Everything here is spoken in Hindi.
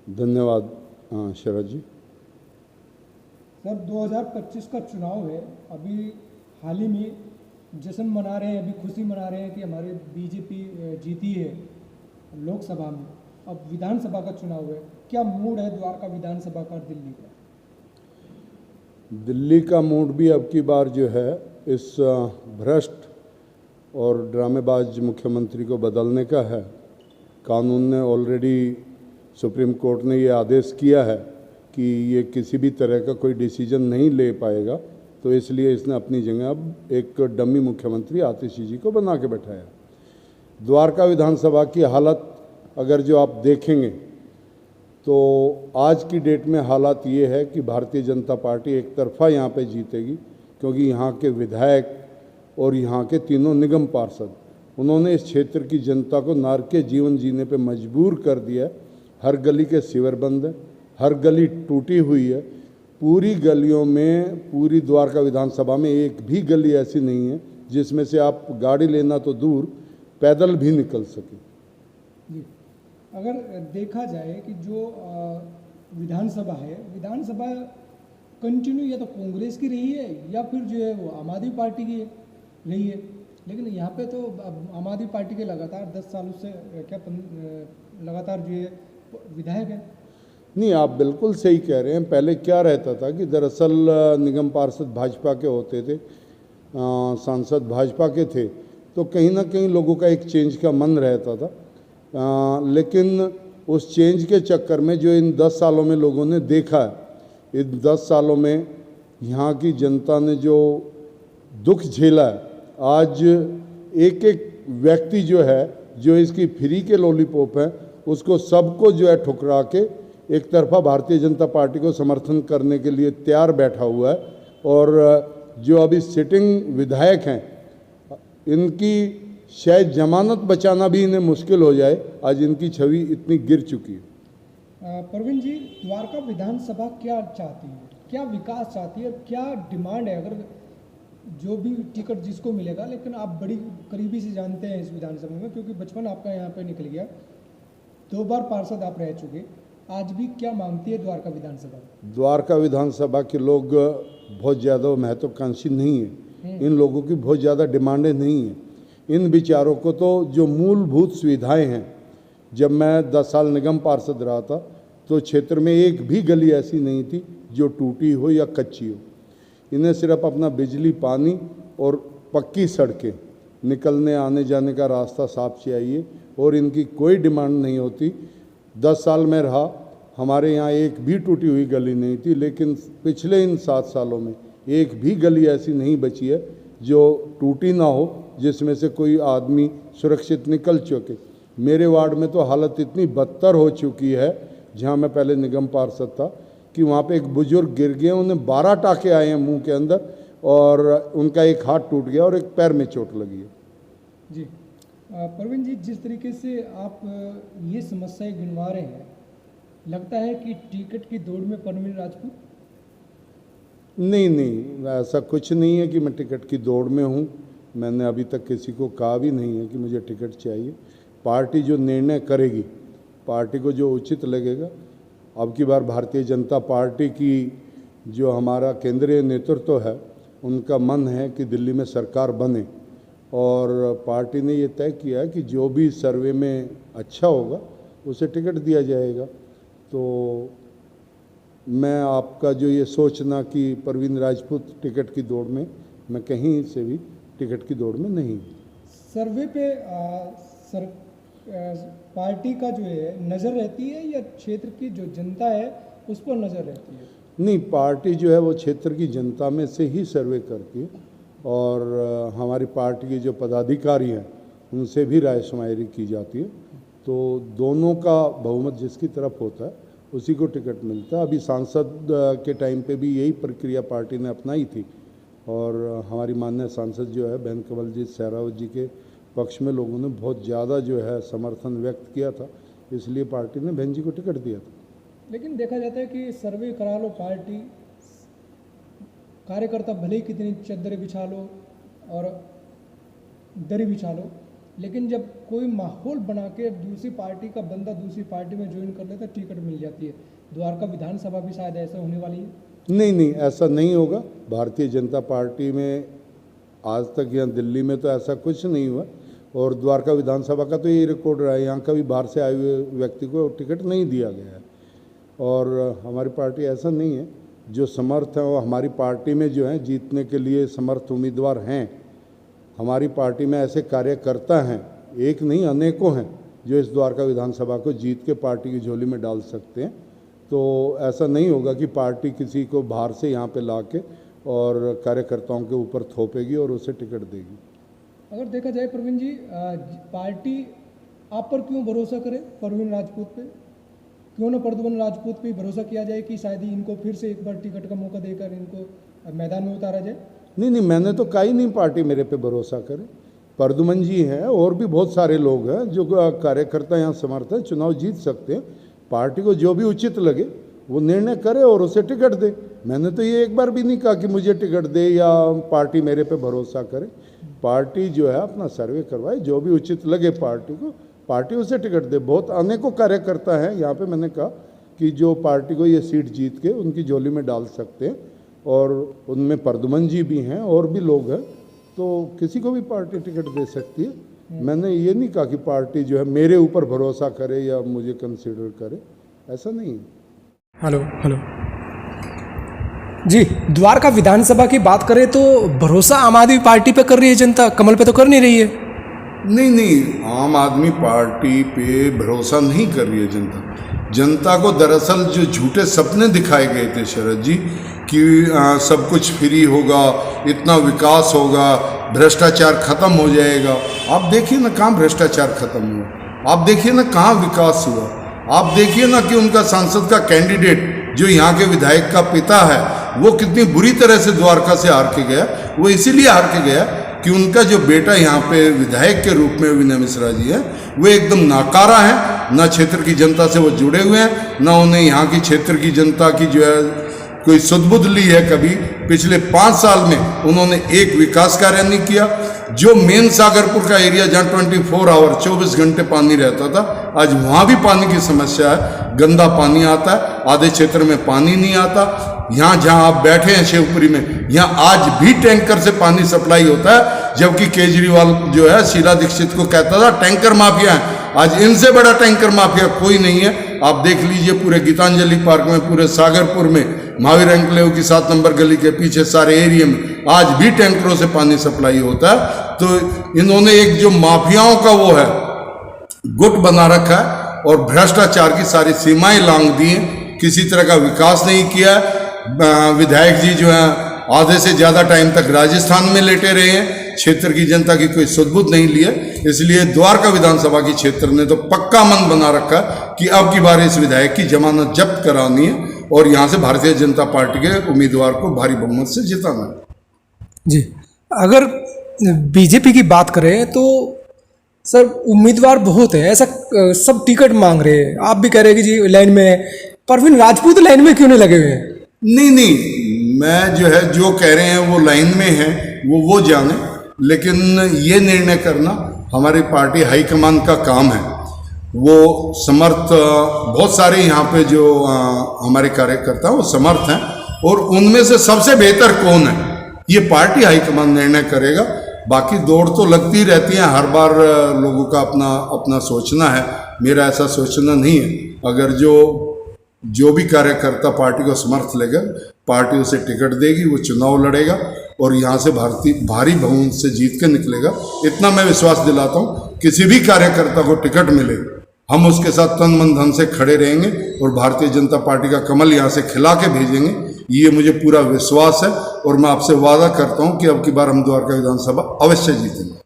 धन्यवाद शरद जी। सर 2025 का चुनाव है, अभी हाल ही में जश्न मना रहे हैं, अभी खुशी मना रहे हैं कि हमारे बीजेपी जीती है लोकसभा में। अब विधानसभा का चुनाव है, क्या मूड है द्वारका विधानसभा का दिल्ली का? दिल्ली का मूड भी अब की बार जो है इस भ्रष्ट और ड्रामेबाज मुख्यमंत्री को बदलने का है। कानून ने ऑलरेडी, सुप्रीम कोर्ट ने ये आदेश किया है कि ये किसी भी तरह का कोई डिसीजन नहीं ले पाएगा, तो इसलिए इसने अपनी जगह अब एक डमी मुख्यमंत्री आतिशी जी को बना के बैठाया। द्वारका विधानसभा की हालत अगर जो आप देखेंगे तो आज की डेट में हालात ये है कि भारतीय जनता पार्टी एक तरफा यहाँ पे जीतेगी, क्योंकि यहाँ के विधायक और यहाँ के तीनों निगम पार्षद, उन्होंने इस क्षेत्र की जनता को नारकीय जीवन जीने पे मजबूर कर दिया है। हर गली के सीवर बंद है, हर गली टूटी हुई है। पूरी गलियों में, पूरी द्वारका विधानसभा में एक भी गली ऐसी नहीं है जिसमें से आप गाड़ी लेना तो दूर पैदल भी निकल सके। जी, अगर देखा जाए कि जो विधानसभा है, विधानसभा कंटिन्यू या तो कांग्रेस की रही है या फिर जो है वो आम आदमी पार्टी की रही है, लेकिन यहाँ पे तो आम आदमी पार्टी के लगातार 10 सालों से लगातार जो है विधायक है। नहीं, आप बिल्कुल सही कह रहे हैं। पहले क्या रहता था कि दरअसल निगम पार्षद भाजपा के होते थे, सांसद भाजपा के थे, तो कहीं ना कहीं लोगों का एक चेंज का मन रहता था। लेकिन उस चेंज के चक्कर में जो इन 10 सालों में लोगों ने देखा है, इन 10 सालों में यहाँ की जनता ने जो दुख झेला है, आज एक एक व्यक्ति जो है, जो इसकी फ्री के लॉलीपॉप हैं, उसको सबको जो है ठुकरा के एक तरफा भारतीय जनता पार्टी को समर्थन करने के लिए तैयार बैठा हुआ है। और जो अभी सिटिंग विधायक हैं, इनकी शायद जमानत बचाना भी इन्हें मुश्किल हो जाए, आज इनकी छवि इतनी गिर चुकी है। प्रवीण जी, द्वारका विधानसभा क्या चाहती है, क्या विकास चाहती है, क्या डिमांड है? अगर जो भी टिकट जिसको मिलेगा, लेकिन आप बड़ी करीबी से जानते हैं इस विधानसभा में, क्योंकि बचपन आपका यहाँ पे निकल गया, 2 बार पार्षद आप रह चुके, आज भी क्या मांगती है द्वारका विधानसभा? द्वारका विधानसभा के लोग बहुत ज़्यादा महत्वाकांक्षी नहीं है, इन लोगों की बहुत ज़्यादा डिमांडें नहीं हैं। इन विचारों को तो जो मूलभूत सुविधाएं हैं, जब मैं 10 साल निगम पार्षद रहा था तो क्षेत्र में एक भी गली ऐसी नहीं थी जो टूटी हो या कच्ची हो। इन्हें सिर्फ अपना बिजली, पानी और पक्की सड़कें, निकलने आने जाने का रास्ता साफ चाहिए, और इनकी कोई डिमांड नहीं होती। 10 साल में रहा, हमारे यहाँ एक भी टूटी हुई गली नहीं थी, लेकिन पिछले इन 7 सालों में एक भी गली ऐसी नहीं बची है जो टूटी ना हो, जिसमें से कोई आदमी सुरक्षित निकल चुके। मेरे वार्ड में तो हालत इतनी बदतर हो चुकी है, जहाँ मैं पहले निगम पार्षद था, कि वहाँ पे एक बुजुर्ग गिर गए, उन्हें 12 टाँके आए हैं मुंह के अंदर, और उनका एक हाथ टूट गया और एक पैर में चोट लगी है। जी, प्रवीण जी, जिस तरीके से आप ये समस्याएं गिनवा रहे हैं, लगता है कि टिकट की दौड़ में परवीन राजपूत? नहीं, ऐसा कुछ नहीं है कि मैं टिकट की दौड़ में हूँ। मैंने अभी तक किसी को कहा भी नहीं है कि मुझे टिकट चाहिए। पार्टी जो निर्णय करेगी, पार्टी को जो उचित लगेगा। अब की बार भारतीय जनता पार्टी की जो हमारा केंद्रीय नेतृत्व है, उनका मन है कि दिल्ली में सरकार बने, और पार्टी ने ये तय किया है कि जो भी सर्वे में अच्छा होगा उसे टिकट दिया जाएगा। तो मैं आपका जो ये सोचना कि परवीन राजपूत टिकट की दौड़ में, मैं कहीं से भी टिकट की दौड़ में नहीं। सर्वे पे पार्टी का जो है नज़र रहती है या क्षेत्र की जो जनता है उस पर नज़र रहती है? नहीं, पार्टी जो है वो क्षेत्र की जनता में से ही सर्वे करती है, और हमारी पार्टी के जो पदाधिकारी हैं उनसे भी राय शुमारी की जाती है। तो दोनों का बहुमत जिसकी तरफ होता है उसी को टिकट मिलता है। अभी सांसद के टाइम पे भी यही प्रक्रिया पार्टी ने अपनाई थी, और हमारी माननीय सांसद जो है बहन कमलजीत सहरावत जी के पक्ष में लोगों ने बहुत ज़्यादा जो है समर्थन व्यक्त किया था, इसलिए पार्टी ने बहन जी को टिकट दिया था। लेकिन देखा जाता है कि सर्वे करा लो, पार्टी कार्यकर्ता भले ही कितनी चद्दरें बिछा लो और दरी बिछा लो, लेकिन जब कोई माहौल बना के दूसरी पार्टी का बंदा दूसरी पार्टी में ज्वाइन कर लेता है टिकट मिल जाती है। द्वारका विधानसभा भी शायद ऐसा होने वाली है। नहीं नहीं, ऐसा नहीं होगा। भारतीय जनता पार्टी में आज तक यहाँ दिल्ली में तो ऐसा कुछ नहीं हुआ, और द्वारका विधानसभा का तो ये रिकॉर्ड रहा है, यहाँ कभी बाहर से आए हुए व्यक्ति को टिकट नहीं दिया गया है। और हमारी पार्टी ऐसा नहीं है, जो समर्थ है वो हमारी पार्टी में जो है जीतने के लिए समर्थ उम्मीदवार हैं। हमारी पार्टी में ऐसे कार्यकर्ता हैं, एक नहीं अनेकों हैं, जो इस द्वारका विधानसभा को जीत के पार्टी की झोली में डाल सकते हैं। तो ऐसा नहीं होगा कि पार्टी किसी को बाहर से यहाँ पे ला के और कार्यकर्ताओं के ऊपर थोपेगी और उसे टिकट देगी। अगर देखा जाए प्रवीण जी, पार्टी आप पर क्यों भरोसा करे, परवीन राजपूत पे क्यों ना परवीन राजपूत पे भरोसा किया जाए कि शायद ही इनको फिर से एक बार टिकट का मौका देकर इनको मैदान में उतारा जाए। नहीं नहीं, मैंने तो कहा ही नहीं पार्टी मेरे पे भरोसा करे। परदुमन जी हैं और भी बहुत सारे लोग हैं जो कार्यकर्ता यहाँ समर्थ हैं, चुनाव जीत सकते हैं। पार्टी को जो भी उचित लगे वो निर्णय करे और उसे टिकट दे। मैंने तो ये एक बार भी नहीं कहा कि मुझे टिकट दे या पार्टी मेरे पे भरोसा करे। पार्टी जो है अपना सर्वे करवाए, जो भी उचित लगे पार्टी को, पार्टी उसे टिकट दे। बहुत अनेकों कार्यकर्ता हैं यहाँ पे, मैंने कहा कि जो पार्टी को ये सीट जीत के उनकी झोली में डाल सकते हैं, और उनमें परदुमन जी भी हैं और भी लोग हैं, तो किसी को भी पार्टी टिकट दे सकती है। मैंने ये नहीं कहा कि पार्टी जो है मेरे ऊपर भरोसा करे या मुझे कंसीडर करे, ऐसा नहीं है। हेलो हेलो जी, द्वारका विधानसभा की बात करें तो भरोसा आम आदमी पार्टी पे कर रही है जनता, कमल पे तो कर नहीं रही है। नहीं नहीं, आम आदमी पार्टी पे भरोसा नहीं कर रही है जनता। जनता को दरअसल जो झूठे सपने दिखाए गए थे शरद जी कि सब कुछ फ्री होगा, इतना विकास होगा, भ्रष्टाचार खत्म हो जाएगा। आप देखिए ना कहाँ भ्रष्टाचार खत्म हुआ, आप देखिए ना कहाँ विकास हुआ, आप देखिए ना कि उनका सांसद का कैंडिडेट जो यहाँ के विधायक का पिता है वो कितनी बुरी तरह से द्वारका से हार के गया। वो इसीलिए हार के गया कि उनका जो बेटा यहाँ पे विधायक के रूप में विनय मिश्रा जी है वो एकदम नाकारा है। ना क्षेत्र की जनता से वो जुड़े हुए हैं, ना उन्हें यहाँ की क्षेत्र की जनता की जो है कोई सुध-बुध ली है कभी। पिछले 5 साल में उन्होंने एक विकास कार्य नहीं किया। जो मेन सागरपुर का एरिया जहाँ 24 आवर 24 घंटे पानी रहता था, आज वहाँ भी पानी की समस्या है। गंदा पानी आता है, आधे क्षेत्र में पानी नहीं आता। यहाँ जहाँ आप बैठे हैं शिवपुरी में, यहाँ आज भी टैंकर से पानी सप्लाई होता है, जबकि केजरीवाल जो है शीला दीक्षित को कहता था टैंकर माफिया है। आज इनसे बड़ा टैंकर माफिया कोई नहीं है। आप देख लीजिए पूरे गीतांजलि पार्क में, पूरे सागरपुर में, महावीर एंकलेव की 7 नंबर गली के पीछे सारे एरिया में आज भी टैंकरों से पानी सप्लाई होता है। तो इन्होंने एक जो माफियाओं का वो है गुट बना रखा है और भ्रष्टाचार की सारी सीमाएं लांघ दी हैं। किसी तरह का विकास नहीं किया। विधायक जी जो है आधे से ज़्यादा टाइम तक राजस्थान में लेटे रहे हैं, क्षेत्र की जनता की कोई सुध-बुध नहीं ली है। इसलिए द्वारका विधानसभा की क्षेत्र ने तो पक्का मन बना रखा कि अब की बार इस विधायक की जमानत जब्त करानी है और यहाँ से भारतीय जनता पार्टी के उम्मीदवार को भारी बहुमत से जिताना है। जी, अगर बीजेपी की बात करें तो सर उम्मीदवार बहुत है, ऐसा सब टिकट मांग रहे हैं। आप भी कह रहे हैं कि जी लाइन में, परवीन राजपूत लाइन में क्यों नहीं लगे हुए हैं? नहीं नहीं, मैं जो है जो कह रहे हैं वो लाइन में है वो जाने, लेकिन ये निर्णय करना हमारी पार्टी हाईकमान का काम है। वो समर्थ बहुत सारे यहाँ पे जो हमारे कार्यकर्ता वो समर्थ हैं, और उनमें से सबसे बेहतर कौन है ये पार्टी हाईकमान निर्णय करेगा। बाकी दौड़ तो लगती रहती है, हर बार लोगों का अपना अपना सोचना है। मेरा ऐसा सोचना नहीं है। अगर जो भी कार्यकर्ता पार्टी को समर्थ लेगा, पार्टी उसे टिकट देगी, वो चुनाव लड़ेगा और यहाँ से भारी बहुमत से जीत के निकलेगा। इतना मैं विश्वास दिलाता हूँ। किसी भी कार्यकर्ता को टिकट मिले, हम उसके साथ तन मन धन से खड़े रहेंगे और भारतीय जनता पार्टी का कमल यहाँ से खिला के भेजेंगे। ये मुझे पूरा विश्वास है और मैं आपसे वादा करता हूँ कि अब की बार हम द्वारका विधानसभा अवश्य जीतेंगे।